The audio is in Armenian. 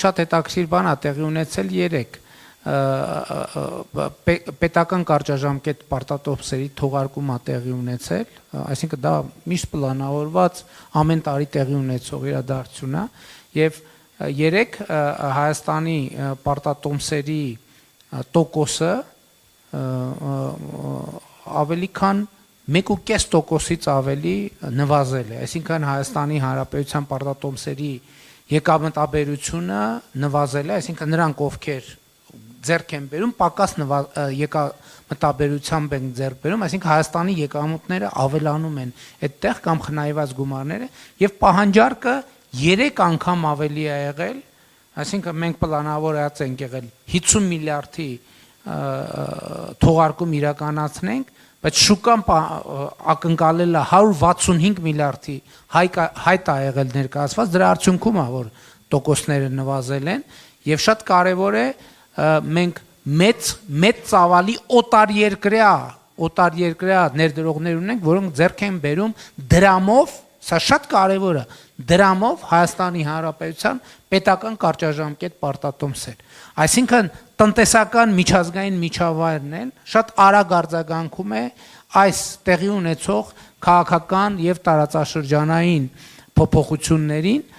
շատ հետաքրքիր բան է տեղի ունեցել երեք պետական կարճաժամկետ պարտատոմսերի թողարկումը տեղի ունեցել, այսինքն դա միշտ պլանավորված ամեն տարի տեղի ունեցող իրադարձություն է եւ երեք Հայաստանի պարտատոմսերի տոկոսը ավելի քան 1.5%-ից ավելի նվազել է, այսինքն Հայաստանի Հանրապետության պարտատոմսերի եկամտաբերությունը նվազել է, այսինքն նրանք ովքեր ձեռք են բերում, պակաս եկամտաբերությամբ են ձեռք բերում, այսինքն Հայաստանի եկամուտները ավելանում են այդտեղ կամ խնայված գումարները եւ պահանջարկը 3 անգամ ավելի է եղել, այսինքն մենք պլանավորած ենք եղել 50 միլիարդի թողարկում իրականացնենք, բայց շուկան ակնկալել է 165 միլիարդի հայտ է եղել ներկայացված, դրա արդյունքում է, որ տոկոսները նվազել են եւ շատ կարեւոր է մենք մեծ ծավալի օտարերկրյա ներդրողներ ունենք, որոնք ձեռք են բերում դրամով, սա շատ կարևոր է, դրամով Հայաստանի Հանրապետության պետական կարճաժամկետ պարտատոմսեր։ Այսինքն տնտեսական միջազգային միջավայրն էլ շատ արագ արձագանքում է այս տեղի ունեցող քաղաքական եւ տարածաշրջանային փոփոխություններին